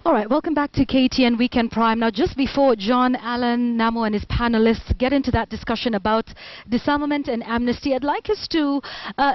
All right, welcome back to KTN Weekend Prime. Now, just before John, Alan, Namo and his panelists get into that discussion about disarmament and amnesty, I'd like us to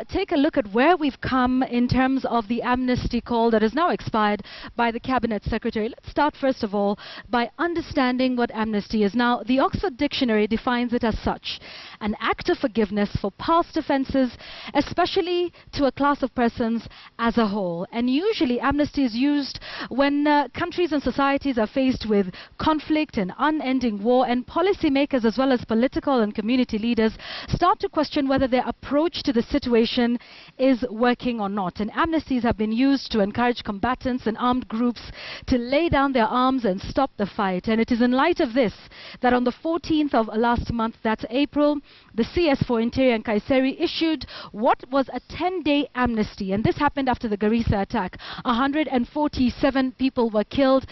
take a look at where we've come in terms of the amnesty call that is now expired by the Cabinet Secretary. Let's start, first of all, by understanding what amnesty is. Now, the Oxford Dictionary defines it as such: an act of forgiveness for past offences, especially to a class of persons as a whole. And usually amnesty is used when countries and societies are faced with conflict and unending war, and policymakers as well as political and community leaders start to question whether their approach to the situation is working or not. And amnesties have been used to encourage combatants and armed groups to lay down their arms and stop the fight. And it is in light of this that on the 14th of last month, that's April, the CS for Interior Nkaissery issued what was a 10-day amnesty. And this happened after the Garissa attack. 147 people were killed,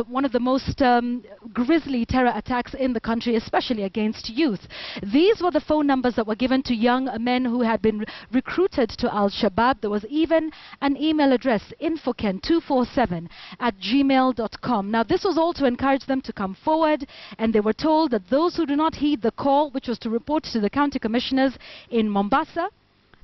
one of the most grisly terror attacks in the country, especially against youth. These were the phone numbers that were given to young men who had been recruited to Al-Shabaab. There was even an email address, infoken247@gmail.com. Now, this was all to encourage them to come forward, and they were told that those who do not heed the call, which was to report to the county commissioners in Mombasa,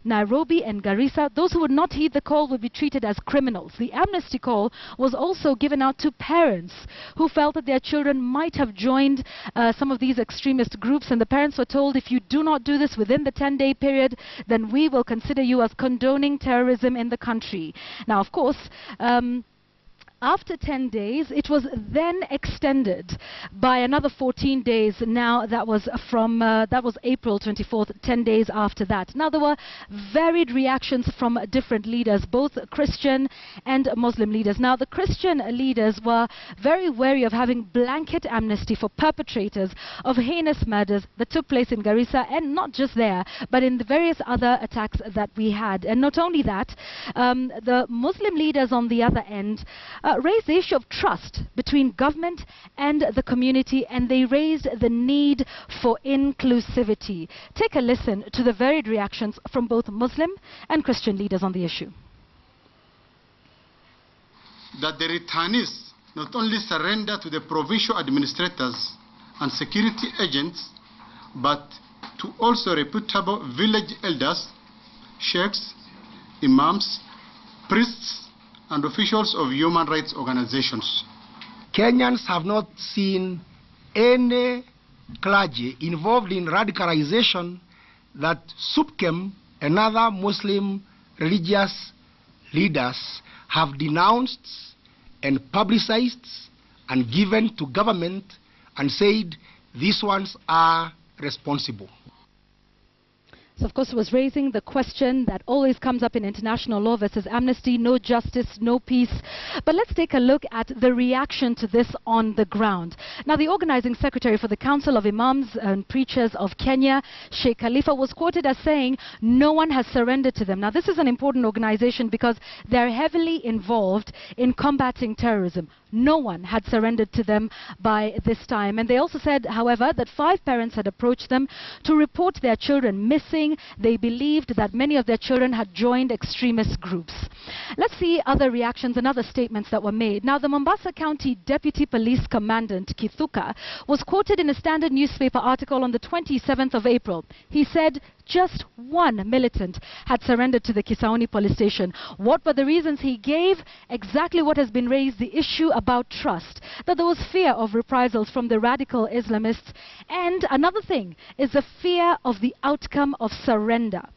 Nairobi and Garissa, those who would not heed the call would be treated as criminals. The amnesty call was also given out to parents who felt that their children might have joined some of these extremist groups, and the parents were told, if you do not do this within the 10-day period, then we will consider you as condoning terrorism in the country. Now, of course, after 10 days, it was then extended by another 14 days. Now, that was from that was April 24th, 10 days after that. Now, there were varied reactions from different leaders, both Christian and Muslim leaders. Now, the Christian leaders were very wary of having blanket amnesty for perpetrators of heinous murders that took place in Garissa, and not just there, but in the various other attacks that we had. And not only that, the Muslim leaders on the other end raised the issue of trust between government and the community, and they raised the need for inclusivity. Take a listen to the varied reactions from both Muslim and Christian leaders on the issue. That the returnees not only surrender to the provincial administrators and security agents, but to also reputable village elders, sheikhs, imams, priests, and officials of human rights organizations. Kenyans have not seen any clergy involved in radicalization that SUPKEM and other Muslim religious leaders have denounced and publicized and given to government and said these ones are responsible. So, of course, it was raising the question that always comes up in international law versus amnesty: no justice, no peace. But let's take a look at the reaction to this on the ground. Now, the organizing secretary for the Council of Imams and Preachers of Kenya, Sheikh Khalifa, was quoted as saying no one has surrendered to them. Now, this is an important organization because they're heavily involved in combating terrorism. No one had surrendered to them by this time. And they also said, however, that 5 parents had approached them to report their children missing. They believed that many of their children had joined extremist groups. Let's see other reactions and other statements that were made. Now, the Mombasa County Deputy Police Commandant, Kithuka, was quoted in a standard newspaper article on the 27th of April. He said just 1 militant had surrendered to the Kisauni police station. What were the reasons he gave? Exactly what has been raised, the issue about trust, that there was fear of reprisals from the radical Islamists. And another thing is the fear of the outcome of surrender.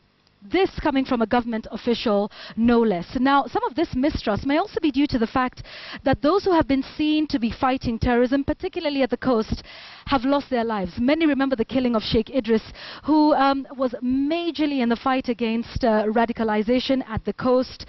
This coming from a government official, no less. Now, some of this mistrust may also be due to the fact that those who have been seen to be fighting terrorism, particularly at the coast, have lost their lives. Many remember the killing of Sheikh Idris, who was majorly in the fight against radicalization at the coast.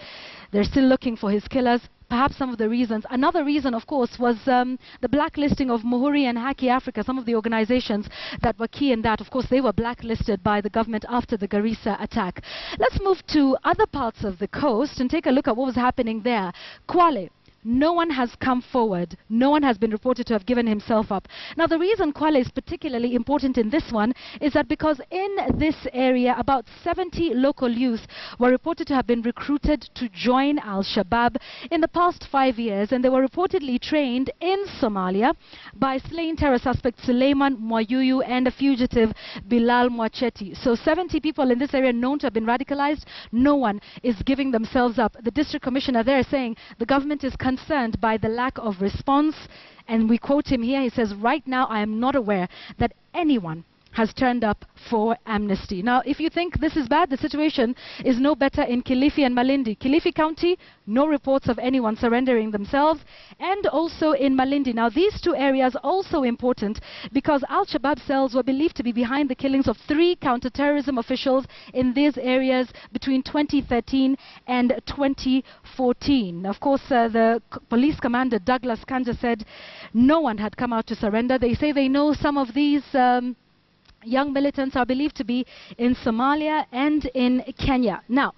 They're still looking for his killers. Perhaps some of the reasons. Another reason, of course, was the blacklisting of Muhuri and Haki Africa, some of the organizations that were key in that. Of course, they were blacklisted by the government after the Garissa attack. Let's move to other parts of the coast and take a look at what was happening there. Kwale. no one has come forward. No one has been reported to have given himself up. Now, the reason Kwale is particularly important in this one is that because in this area, about 70 local youth were reported to have been recruited to join Al-Shabaab in the past 5 years, and they were reportedly trained in Somalia by slain terror suspect Suleiman Mwayuyu and a fugitive Bilal Mwacheti. So 70 people in this area known to have been radicalized. No one is giving themselves up. The district commissioner there is saying the government is concerned by the lack of response, and we quote him here. He says, right now I am not aware that anyone has turned up for amnesty. Now, if you think this is bad, the situation is no better in Kilifi and Malindi. Kilifi County, no reports of anyone surrendering themselves, and also in Malindi. Now, these two areas also important because Al-Shabaab cells were believed to be behind the killings of 3 counterterrorism officials in these areas between 2013 and 2014. Of course, the police commander, Douglas Kanja, said no one had come out to surrender. They say they know some of these young militants are believed to be in Somalia and in Kenya. Now,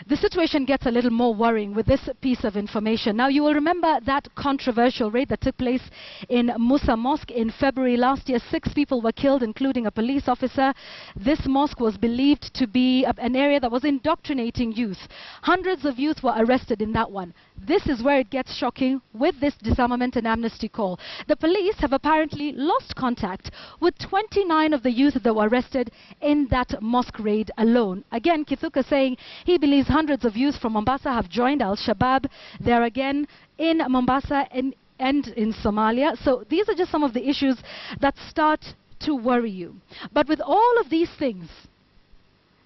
the situation gets a little more worrying with this piece of information. Now, you will remember that controversial raid that took place in Musa Mosque in February last year. 6 people were killed, including a police officer. This mosque was believed to be an area that was indoctrinating youth. Hundreds of youth were arrested in that one. This is where it gets shocking with this disarmament and amnesty call. The police have apparently lost contact with 29 of the youth that were arrested in that mosque raid alone. Again, Kithuka saying he believes hundreds of youth from Mombasa have joined Al-Shabaab. They're again in Mombasa and in Somalia. So these are just some of the issues that start to worry you. But with all of these things,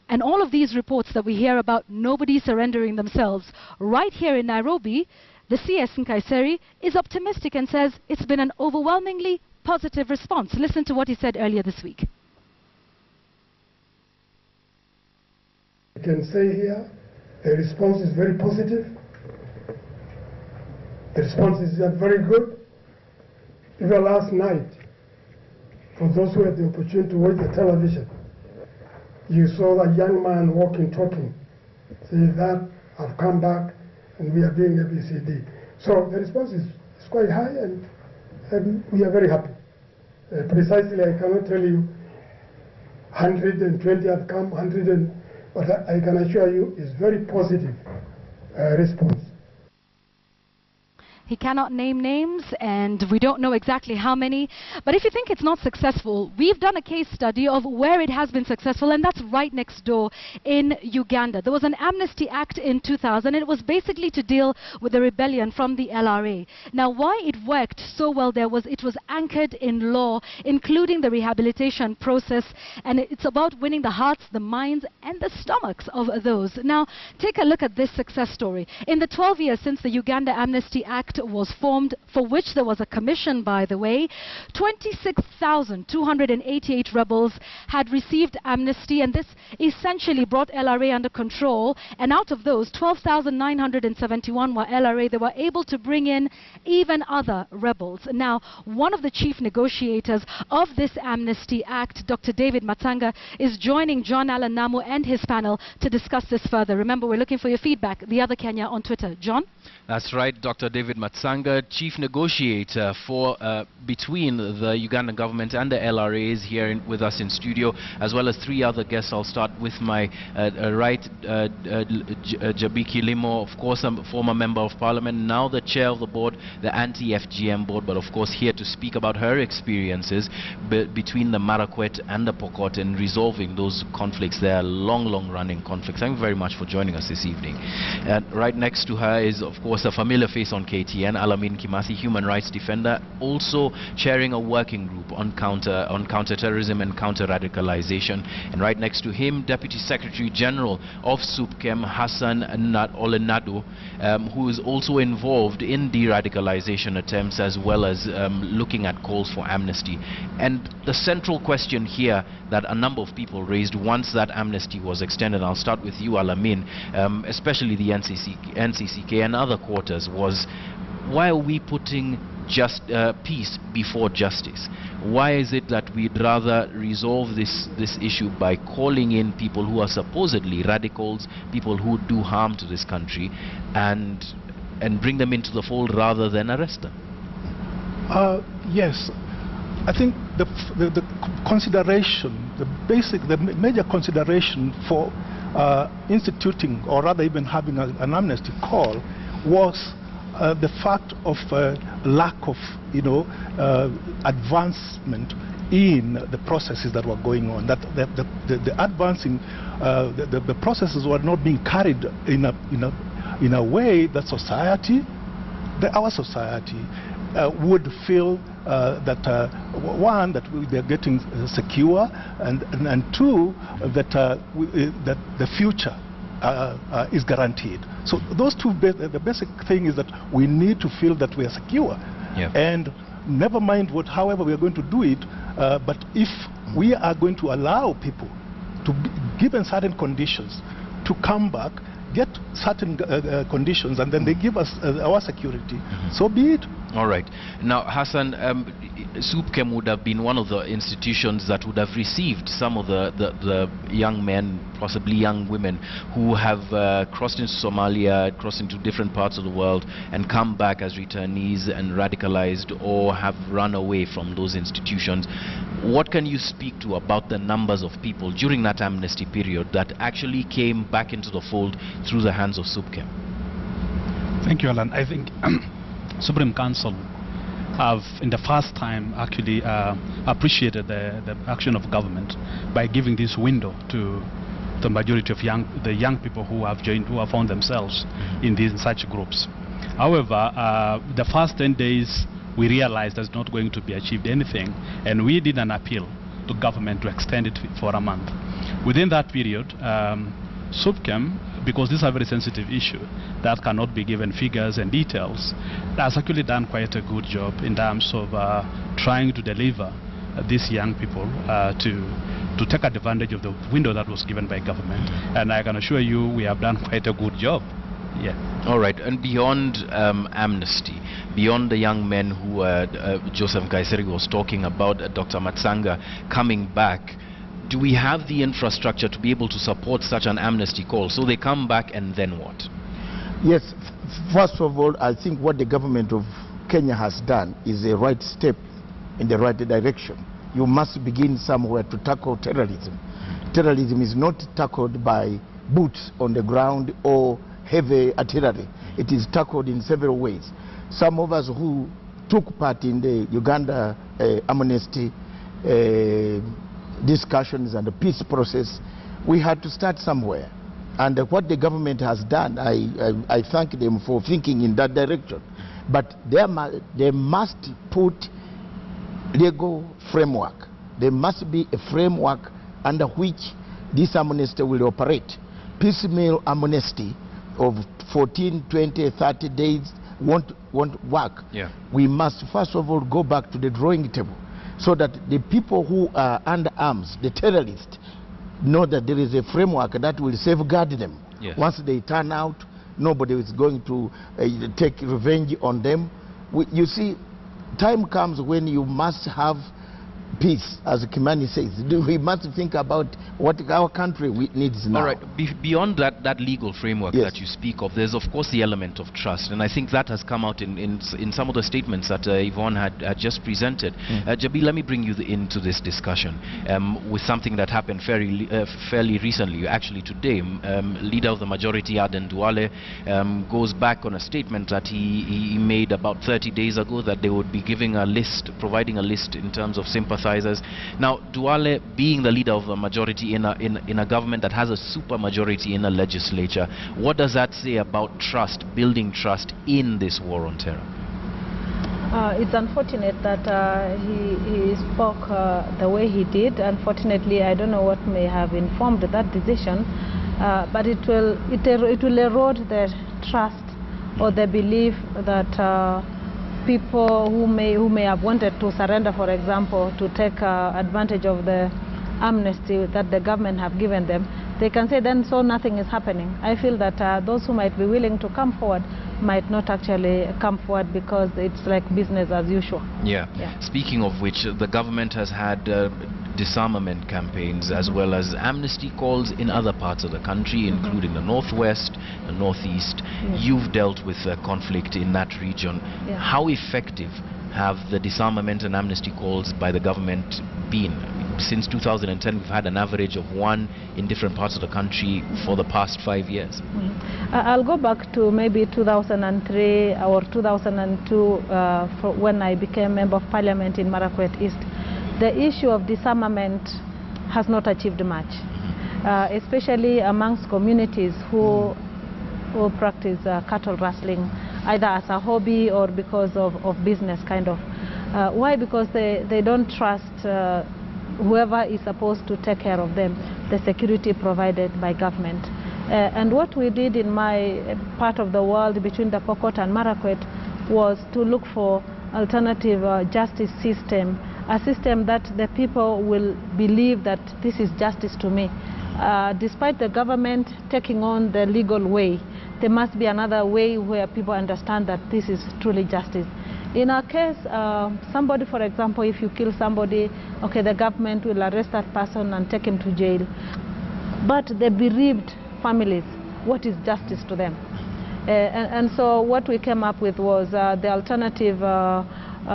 and all of these reports that we hear about nobody surrendering themselves, right here in Nairobi, the CS Nkaissery is optimistic and says it's been an overwhelmingly positive response. Listen to what he said earlier this week. I can say here, the response is very positive. The response is very good. Even last night, for those who had the opportunity to watch the television, you saw a young man walking, talking, saying that I've come back and we are doing ABCD. So the response is quite high, and we are very happy. Precisely, I cannot tell you 120 have come, but I can assure you it's very positive response. He cannot name names, and we don't know exactly how many. But if you think it's not successful, we've done a case study of where it has been successful, and that's right next door in Uganda. There was an Amnesty Act in 2000. It was basically to deal with the rebellion from the LRA. Now, why it worked so well there was it was anchored in law, including the rehabilitation process, and it's about winning the hearts, the minds, and the stomachs of those. Now, take a look at this success story. In the 12 years since the Uganda Amnesty Act was formed, for which there was a commission, by the way, 26,288 rebels had received amnesty, and this essentially brought LRA under control. And out of those, 12,971 were LRA. They were able to bring in even other rebels. Now, one of the chief negotiators of this Amnesty Act, Dr. David Matanga, is joining John Allen Namu and his panel to discuss this further. Remember, we're looking for your feedback. The Other Kenya on Twitter. John? That's right, Dr. David Matsanga, chief negotiator for between the Ugandan government and the LRA, is here with us in studio, as well as 3 other guests. I'll start with my right, Jabiki Limo, of course, a former member of parliament, now the chair of the board, the anti-FGM board, but of course here to speak about her experiences between the Marakwet and the Pokot and resolving those conflicts. They are long running conflicts. Thank you very much for joining us this evening. And right next to her is, of course, a familiar face on KTN, Alamin Kimasi, human rights defender, also chairing a working group on counter-terrorism and counter-radicalization. And right next to him, Deputy Secretary General of SUPKEM, Hassan Olenado, who is also involved in de-radicalization attempts, as well as looking at calls for amnesty. And the central question here that a number of people raised once that amnesty was extended, I'll start with you, Alamin, especially the NCCK and other quarters, was why are we putting peace before justice? Why is it that we'd rather resolve this issue by calling in people who are supposedly radicals, people who do harm to this country, and and bring them into the fold rather than arrest them? Yes. I think the consideration, the major consideration for instituting, or rather even having an amnesty call, was the fact of lack of, advancement in the processes that were going on. That the advancing, the processes were not being carried in a way that our society would feel that one, that they're getting secure, and two, that the future is guaranteed. So those two, the basic thing is that we need to feel that we are secure. Yeah. And never mind however we are going to do it, but if we are going to allow people to be given certain conditions to come back, get certain conditions, and then they give us our security, so be it. All right. Now, Hassan, SUPKEM would have been one of the institutions that would have received some of the young men, possibly young women, who have crossed into Somalia, crossed into different parts of the world, and come back as returnees and radicalized, or have run away from those institutions. What can you speak to about the numbers of people during that amnesty period that actually came back into the fold through the hands of SUPKEM? Thank you, Alan. I think Supreme Council have, in the first time, actually appreciated the action of government by giving this window to the majority of the young people who have joined, who have found themselves in such groups. However, the first 10 days, we realized that's not going to be achieved anything, and we did an appeal to government to extend it for a month. Within that period, SUPKEM, because this is a very sensitive issue that cannot be given figures and details, has actually done quite a good job in terms of trying to deliver these young people to take advantage of the window that was given by government. And I can assure you we have done quite a good job. Yeah. All right. And beyond amnesty, beyond the young men who Joseph Nkaissery was talking about, Dr. Matsanga coming back, do we have the infrastructure to be able to support such an amnesty call? So they come back, and then what? Yes, first of all, I think what the government of Kenya has done is a right step in the right direction. You must begin somewhere to tackle terrorism. Terrorism is not tackled by boots on the ground or heavy artillery. It is tackled in several ways. Some of us who took part in the Uganda amnesty discussions and the peace process, we had to start somewhere. And what the government has done, I thank them for thinking in that direction. But they must put legal framework. There must be a framework under which this amnesty will operate. Piecemeal amnesty of 14, 20, 30 days won't work. Yeah. We must first of all go back to the drawing table, so that the people who are under arms, the terrorists, know that there is a framework that will safeguard them. Yes. Once they turn out, nobody is going to take revenge on them. You see, time comes when you must have peace, as Kimani says. We must think about what our country needs now. All right. Beyond that legal framework that you speak of, there's of course the element of trust, and I think that has come out in some of the statements that Yvonne had just presented. Jabi, let me bring you into this discussion with something that happened fairly recently, actually today. Leader of the majority, Aden Duale, goes back on a statement that he made about 30 days ago, that they would be giving a list, providing a list in terms of sympathizers. Now, Duale, being the leader of the majority in a government that has a super majority in a legislature, what does that say about trust, building trust in this war on terror? It's unfortunate that he spoke the way he did. Unfortunately, I don't know what may have informed that decision, but it will erode the trust or the belief that people who may have wanted to surrender, for example, to take advantage of the amnesty that the government have given them, they can say then so nothing is happening. I feel that those who might be willing to come forward might not actually come forward, because it's like business as usual. Yeah. Speaking of which, the government has had disarmament campaigns as well as amnesty calls in other parts of the country, including the Northwest, the Northeast. You've dealt with conflict in that region. How effective have the disarmament and amnesty calls by the government been? Since 2010, we've had an average of 1 in different parts of the country for the past 5 years. I'll go back to maybe 2003 or 2002 when I became Member of Parliament in Marakwet East. The issue of disarmament has not achieved much, especially amongst communities who practice cattle rustling, either as a hobby or because of business kind of. Why? Because they don't trust whoever is supposed to take care of them, the security provided by government. And what we did in my part of the world between the Pokot and Marakwet was to look for alternative justice system, a system that the people will believe that this is justice to me. Despite the government taking on the legal way, there must be another way where people understand that this is truly justice. In our case, somebody, for example, if you kill somebody, okay, the government will arrest that person and take him to jail. But the bereaved families, what is justice to them? And so what we came up with was the alternative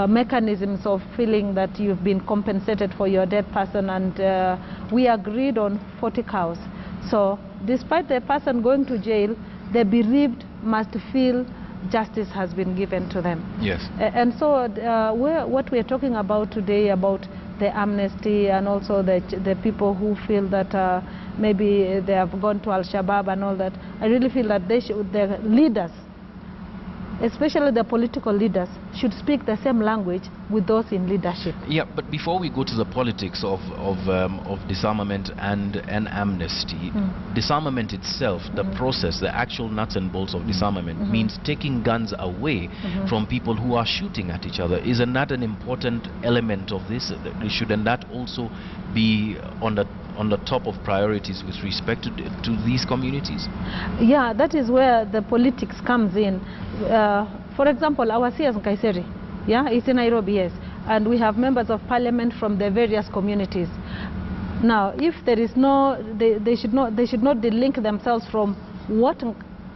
mechanisms of feeling that you've been compensated for your dead person, and we agreed on 40 cows. So despite the person going to jail, the bereaved must feel justice has been given to them. Yes. And so what we are talking about today about the amnesty and also the people who feel that maybe they have gone to Al-Shabaab and all that, I really feel that the leaders, especially the political leaders, should speak the same language with those in leadership. Yeah, but before we go to the politics of disarmament and amnesty, disarmament itself, the process, the actual nuts and bolts of disarmament means taking guns away from people who are shooting at each other. Isn't that an important element of this? Shouldn't that also be on the top of priorities with respect to these communities? Yeah, that is where the politics comes in. For example, our CS Nkaissery, yeah, it's in Nairobi, yes, and we have members of parliament from the various communities. Now, if there is no, they should not delink themselves from what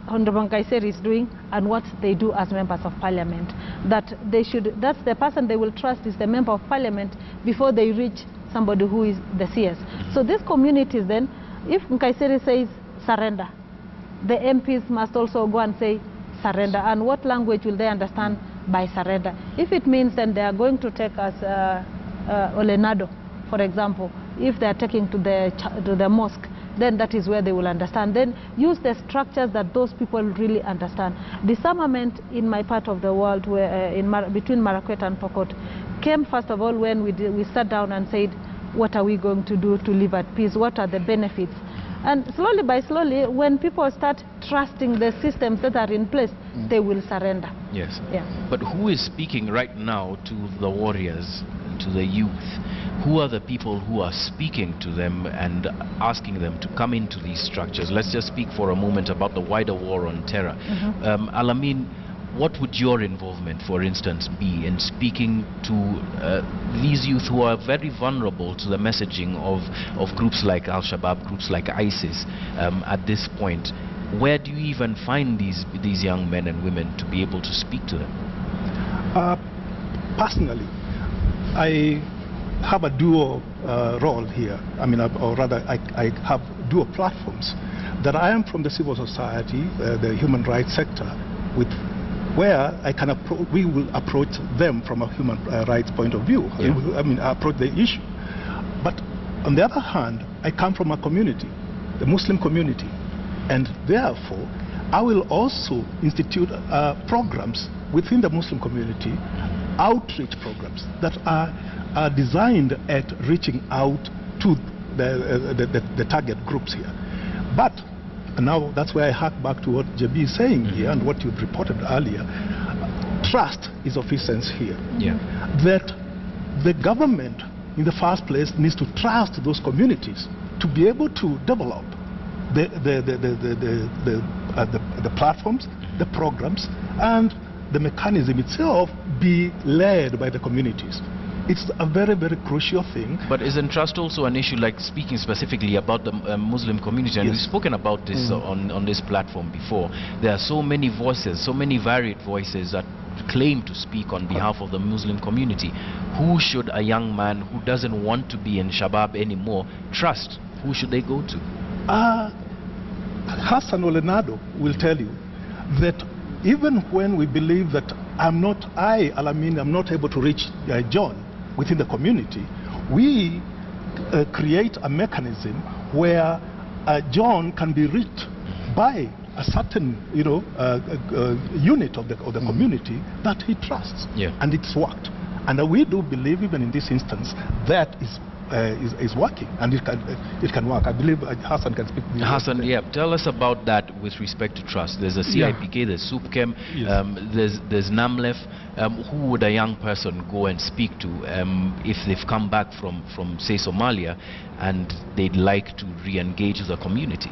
Honorable Nkaissery is doing and what they do as members of parliament. That's the person they will trust is the member of parliament before they reach somebody who is the CS. So these communities then, if Nkaissery says surrender, the MPs must also go and say surrender. And what language will they understand by surrender? If it means then they are going to take us Olenado, for example, if they are taking to the mosque, then that is where they will understand. Then use the structures that those people really understand. Disarmament in my part of the world, where between Marakwet and Pokot, came first of all when we sat down and said, what are we going to do to live at peace? What are the benefits? And slowly by slowly, when people start trusting the systems that are in place, they will surrender. Yes. Yeah. But who is speaking right now to the warriors, to the youth? Who are the people who are speaking to them and asking them to come into these structures? Let's just speak for a moment about the wider war on terror. Alamin, what would your involvement, for instance, be in speaking to these youth who are very vulnerable to the messaging of groups like Al-Shabaab, groups like ISIS at this point? Where do you even find these young men and women to be able to speak to them? Personally, I have a dual role here. I mean, or rather, I have dual platforms. That I am from the civil society, the human rights sector, where we will approach them from a human rights point of view. Yeah. I mean, approach the issue. But on the other hand, I come from a community, the Muslim community, and therefore I will also institute programs within the Muslim community, outreach programs that are designed at reaching out to the target groups here. But now that's where I hark back to what JB is saying here and what you've reported earlier. Trust is of essence here. Yeah. That the government in the first place needs to trust those communities to be able to develop the platforms, the programs, and the mechanism itself be led by the communities. It's a very, very crucial thing. But isn't trust also an issue, like speaking specifically about the Muslim community? And we've spoken about this on this platform before. There are so many voices, so many varied voices that claim to speak on behalf of the Muslim community. Who should a young man who doesn't want to be in Shabab anymore trust? Who should they go to? Hassan Olenado will tell you that even when we believe that I'm not able to reach John within the community, we create a mechanism where John can be reached by a certain unit of the community that he trusts, and it's worked. And we do believe, even in this instance, that is working, and it can work. I believe Hassan can speak. Hassan, tell us about that with respect to trust. There's a CIPK, there's SUPKEM, there's NAMLEF. Who would a young person go and speak to if they've come back from say Somalia and they'd like to re-engage the community?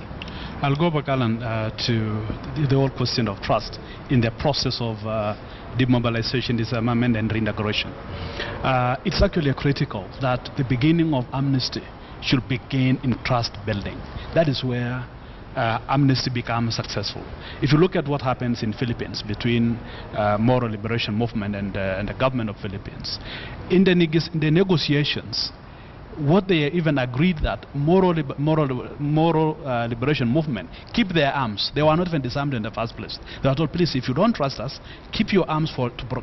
I'll go back, Alan, to the whole question of trust in the process of demobilization, disarmament, and reintegration. It's actually critical that the beginning of Amnesty should begin in trust building. That is where Amnesty becomes successful. If you look at what happens in Philippines between Moral Liberation Movement and the government of Philippines, in the negotiations, what they even agreed that Moral Liberation Movement keep their arms. They were not even disarmed in the first place. They were told, please, if you don't trust us, keep your arms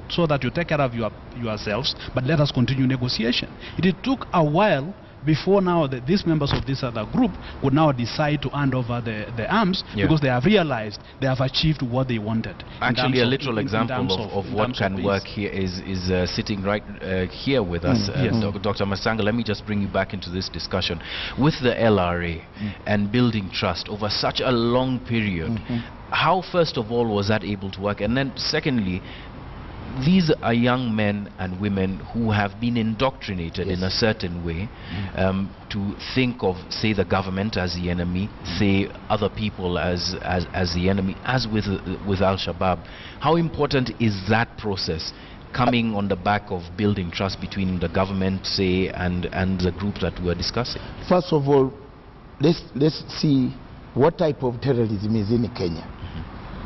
so that you take care of yourselves, but let us continue negotiation. It took a while before now these members of this other group would now decide to hand over the arms, because they have realized they have achieved what they wanted. Actually, a literal example of what can work here is sitting right here with us, Dr. Masanga. Let me just bring you back into this discussion. With the LRA and building trust over such a long period, how, first of all, was that able to work? And then, secondly, these are young men and women who have been indoctrinated in a certain way to think of, say, the government as the enemy, say other people as the enemy, as with Al-Shabaab. How important is that process coming on the back of building trust between the government, say, and the group that we're discussing? First of all, let's see what type of terrorism is in Kenya,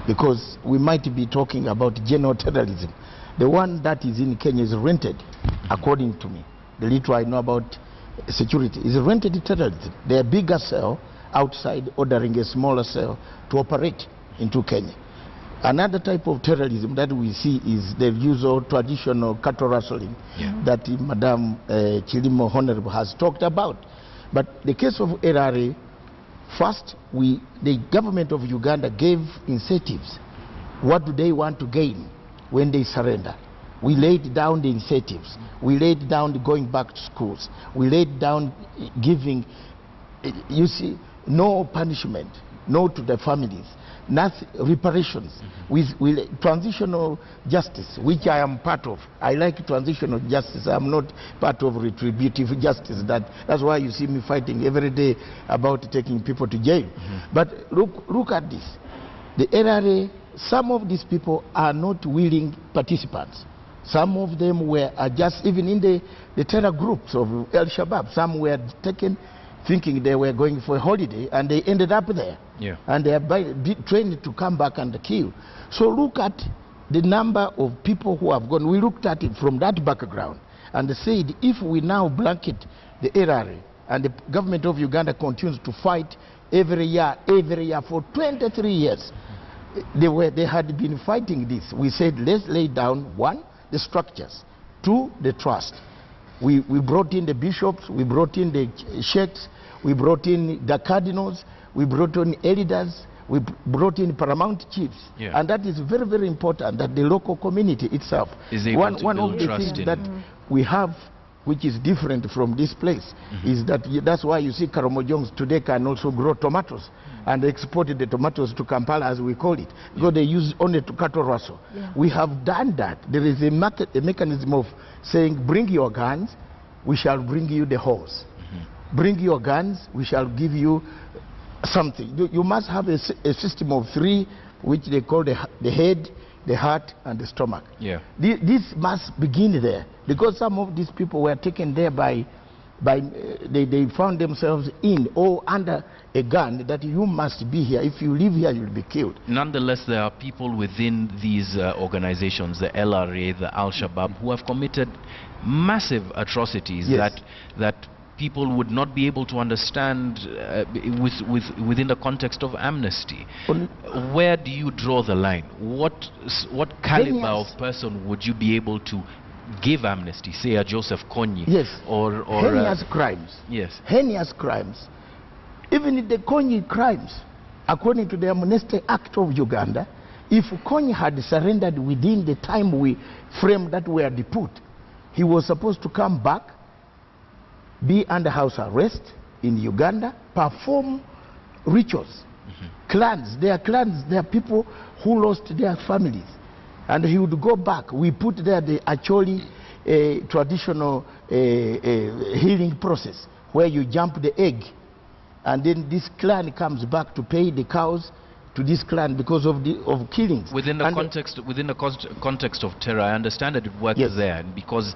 because we might be talking about general terrorism. The one that is in Kenya is rented, according to me. The little I know about security is rented terrorism. They are bigger cell outside ordering a smaller cell to operate into Kenya. Another type of terrorism that we see is the use of traditional cattle rustling that Madam Chilimo Honorable has talked about. But the case of LRA, first, the government of Uganda gave incentives. What do they want to gain when they surrender? We laid down the incentives. We laid down the going back to schools. We laid down giving, you see, no punishment, no to the families, nothing, reparations. With transitional justice, which I am part of. I like transitional justice. I'm not part of retributive justice. That's why you see me fighting every day about taking people to jail. But look at this. The LRA, some of these people are not willing participants. Some of them are just, even in the terror groups of Al-Shabaab, some were taken thinking they were going for a holiday, and they ended up there. And they are trained to come back and kill. So look at the number of people who have gone. We looked at it from that background and said, if we now blanket the LRA, and the government of Uganda continues to fight every year for 23 years, they had been fighting this. We said, let's lay down, one, the structures, two, the trust. We brought in the bishops, we brought in the sheikhs, we brought in the cardinals, we brought in elders, we brought in paramount chiefs. And that is very, very important, that the local community itself is able to one build of the trust things that we have, which is different from this place, is that that's why you see Karamojongs today can also grow tomatoes and exported the tomatoes to Kampala, as we call it, because they use only to cattle rustle. We have done that. There is a mechanism of saying, bring your guns, we shall bring you the horse. Bring your guns, we shall give you something. You must have a system of three, which they call the head, the heart and the stomach. Yeah. This must begin there, because some of these people were taken there by they found themselves in or under a gun that you must be here. If you live here, you'll be killed. Nonetheless, there are people within these organizations, the LRA, the Al-Shabaab, who have committed massive atrocities that people would not be able to understand within the context of Amnesty. Where do you draw the line? What caliber of person would you be able to give Amnesty, say a Joseph Kony? Yes. Or heinous crimes. Yes. Heinous crimes. Even the Kony crimes, according to the Amnesty Act of Uganda, if Kony had surrendered within the time we framed that we are deputed, he was supposed to come back, be under house arrest in Uganda, perform rituals. Clans, there are people who lost their families, and he would go back. We put there the Acholi traditional healing process, where you jump the egg, and then this clan comes back to pay the cows to this clan because of killings. Within the context of terror, I understand that it works there, and because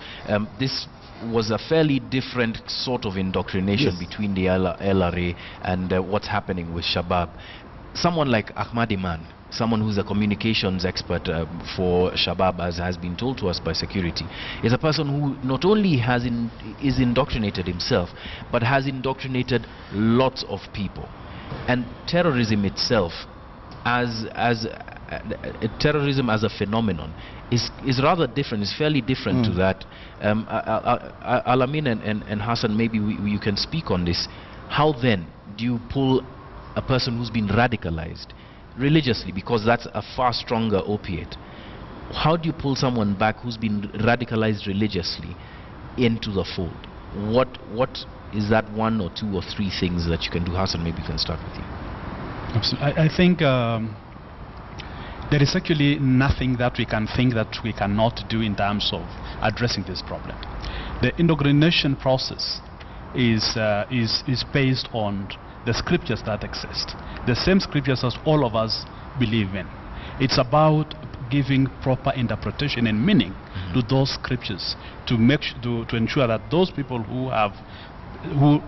this was a fairly different sort of indoctrination between the LRA and what's happening with Shabab. Someone like Ahmad Iman, someone who's a communications expert for Shabab, as has been told to us by security, is a person who not only is indoctrinated himself, but has indoctrinated lots of people. And terrorism itself, terrorism as a phenomenon, is rather different. It's fairly different to that. Al-Amin and Hassan, maybe you can speak on this. How then do you pull a person who's been radicalized religiously, because that's a far stronger opiate? How do you pull someone back who's been radicalized religiously into the fold? What is that one or two or three things that you can do? Hassan, maybe you can start with you. Absolutely. I think there is actually nothing that we can think that we cannot do in terms of addressing this problem. The indoctrination process is based on the scriptures that exist, the same scriptures as all of us believe in. It's about giving proper interpretation and meaning to those scriptures to ensure that those people who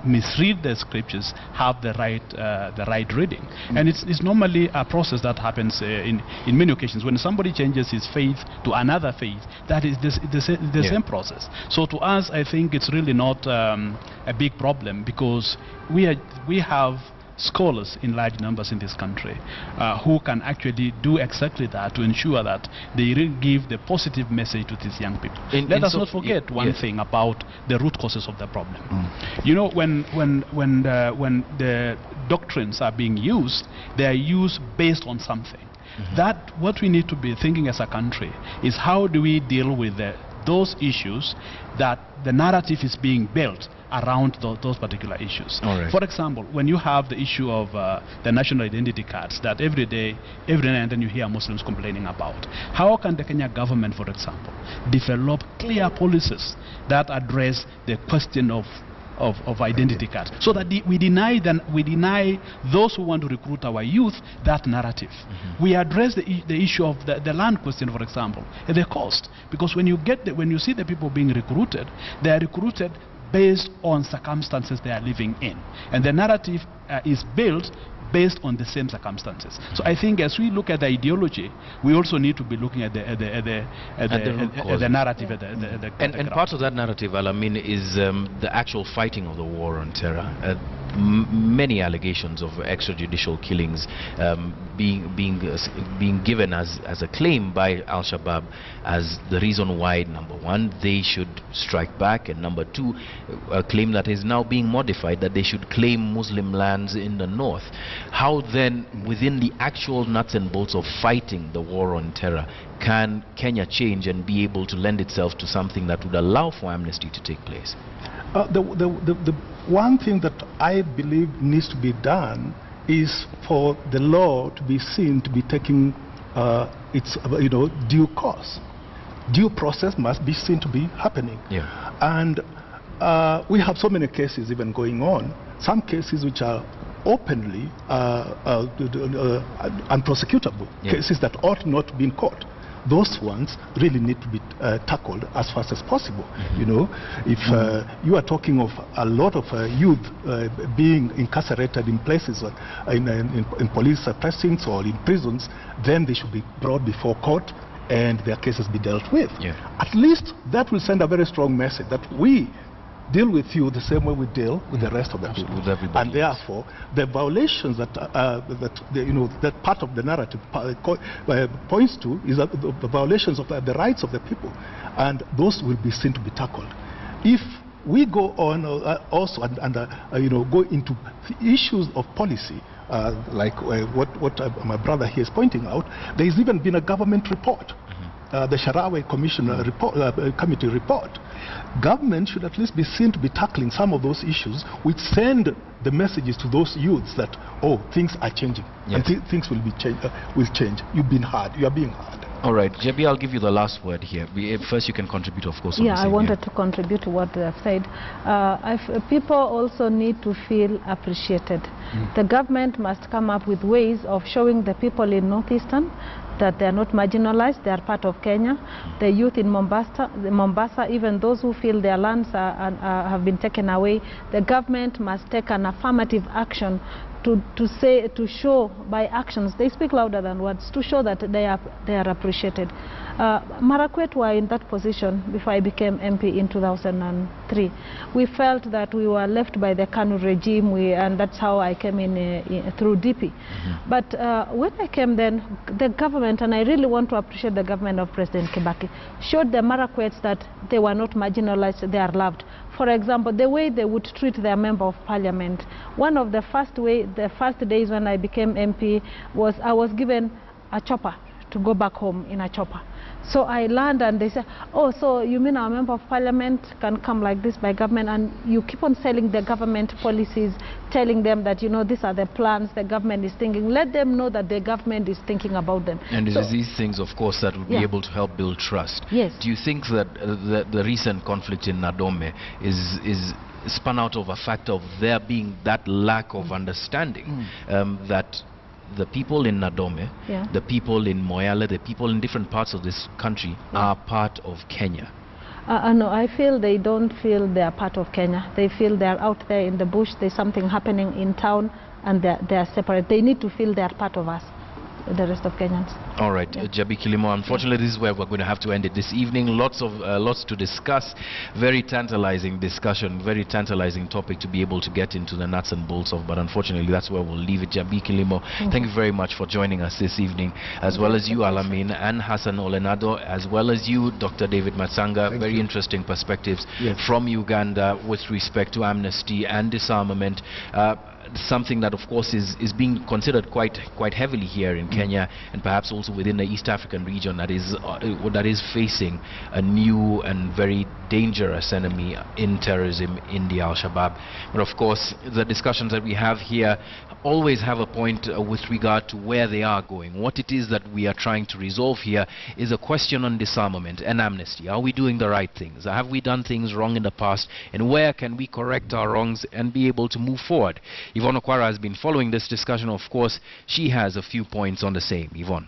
misread the scriptures have the right reading. And it's normally a process that happens in many occasions. When somebody changes his faith to another faith, that is the same process. So to us, I think it's really not a big problem, because we have scholars in large numbers in this country who can actually do exactly that, to ensure that they really give the positive message to these young people. Let us not forget one thing about the root causes of the problem. You know, when the doctrines are being used, they are used based on something. That what we need to be thinking as a country is, how do we deal with those issues that the narrative is being built around those particular issues. For example, when you have the issue of the national identity cards that every now and then you hear Muslims complaining about, how can the Kenya government, for example, develop clear policies that address the question of identity cards, so that we deny those who want to recruit our youth that narrative. We address the issue of the land question, for example, and the cost, because when you see the people being recruited, they are recruited based on circumstances they are living in, and the narrative is built based on the same circumstances. So I think as we look at the ideology, we also need to be looking at the narrative, and part of that narrative, Al-Amin, is the actual fighting of the war on terror. Many allegations of extrajudicial killings being given as a claim by Al-Shabaab as the reason why, number one, they should strike back, and number two, a claim that is now being modified, that they should claim Muslim lands in the north. How then, within the actual nuts and bolts of fighting the war on terror, can Kenya change and be able to lend itself to something that would allow for amnesty to take place? The one thing that I believe needs to be done is for the law to be seen to be taking its due course. Due process must be seen to be happening. And we have so many cases even going on, some cases which are openly unprosecutable, cases that ought not to be in court. those ones really need to be tackled as fast as possible. You know, if you are talking of a lot of youth being incarcerated in places in police precincts or in prisons, then they should be brought before court and their cases be dealt with. At least that will send a very strong message that we deal with you the same way we deal with the rest of the people. And therefore, the violations that that part of the narrative points to is that the violations of the rights of the people, and those will be seen to be tackled. If we go on also and go into issues of policy, like what my brother here is pointing out, there has even been a government report. The Sharawi Commission committee report. Government should at least be seen to be tackling some of those issues, which send the messages to those youths that, oh, things are changing, and things will change. You've been hard. You are being hard. All right, JB, I'll give you the last word here. First, you can contribute, of course. Yeah, I wanted to contribute to what they have said. People also need to feel appreciated. The government must come up with ways of showing the people in Northeastern that they are not marginalized, they are part of Kenya. The youth in Mombasa, even those who feel their lands have been taken away, the government must take an affirmative action to show by actions. They speak louder than words, to show that they are appreciated. Marakwet were in that position before I became MP in 2003. We felt that we were left by the KANU regime, and that's how I came in through DP. But when I came then, the government, and I really want to appreciate the government of President Kibaki, showed the Marakwets that they were not marginalized, they are loved. For example, the way they would treat their member of parliament. One of the first days when I became MP was I was given a chopper to go back home in a chopper. So I learned, and they said, oh, so you mean our member of parliament can come like this by government, and you keep on selling the government policies, telling them that, you know, these are the plans the government is thinking. Let them know that the government is thinking about them. And it is these things, of course, that will be able to help build trust. Yes. Do you think that the recent conflict in Nadome is spun out of a fact of there being that lack of understanding that the people in Nadome, the people in Moyale, the people in different parts of this country are part of Kenya? No, I feel they don't feel they are part of Kenya. They feel they are out there in the bush, there's something happening in town, and they are separate. They need to feel they are part of us, the rest of Kenyans. All right, Jabi Kilimo, unfortunately this is where we're going to have to end it this evening. Lots to discuss. Very tantalizing discussion, very tantalizing topic to be able to get into the nuts and bolts of, but unfortunately that's where we'll leave it. Jabi Kilimo, thank you very much for joining us this evening, as well as you, Alamin, and Hassan Olenado, as well as you, Dr. David Matsanga. Very interesting perspectives from Uganda with respect to Amnesty and disarmament. Something that, of course, is being considered quite heavily here in Kenya, and perhaps also within the East African region that is facing a new and very dangerous enemy in terrorism, in the Al-Shabaab. But of course, the discussions that we have here always have a point with regard to where they are going. What it is that we are trying to resolve here is a question on disarmament and amnesty. Are we doing the right things? Have we done things wrong in the past? And where can we correct our wrongs and be able to move forward? Yvonne Okwara has been following this discussion. Of course, she has a few points on the same. Yvonne.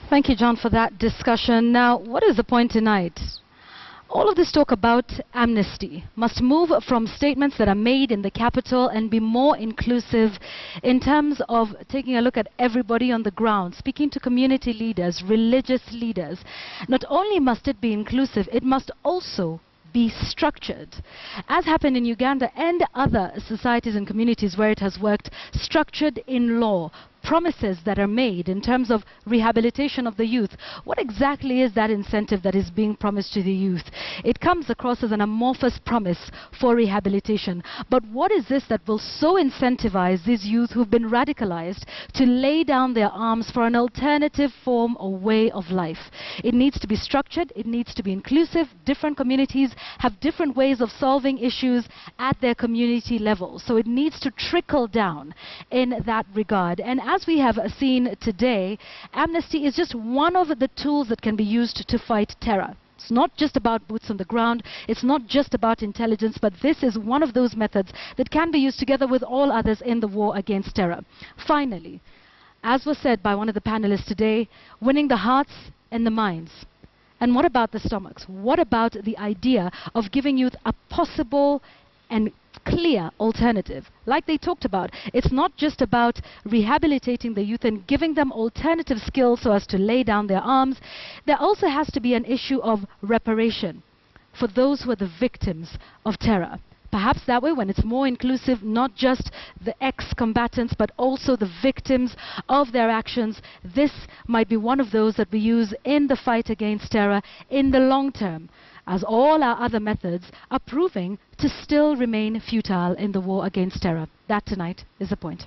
Thank you, John, for that discussion. Now, what is the point tonight? All of this talk about amnesty must move from statements that are made in the capital and be more inclusive in terms of taking a look at everybody on the ground, speaking to community leaders, religious leaders. Not only must it be inclusive, it must also be structured, as happened in Uganda and other societies and communities where it has worked, structured in law. Promises that are made in terms of rehabilitation of the youth. What exactly is that incentive that is being promised to the youth? It comes across as an amorphous promise for rehabilitation. But what is this that will so incentivize these youth who've been radicalized to lay down their arms for an alternative form or way of life? It needs to be structured, it needs to be inclusive. Different communities have different ways of solving issues at their community level. So it needs to trickle down in that regard. And as we have seen today, Amnesty is just one of the tools that can be used to fight terror. It's not just about boots on the ground, it's not just about intelligence, but this is one of those methods that can be used together with all others in the war against terror. Finally, as was said by one of the panelists today, winning the hearts and the minds. And what about the stomachs? What about the idea of giving youth a possible and clear alternative? Like they talked about, it's not just about rehabilitating the youth and giving them alternative skills so as to lay down their arms. There also has to be an issue of reparation for those who are the victims of terror. Perhaps that way, when it's more inclusive, not just the ex-combatants, but also the victims of their actions, this might be one of those that we use in the fight against terror in the long term, as all our other methods are proving to still remain futile in the war against terror. That tonight is the point.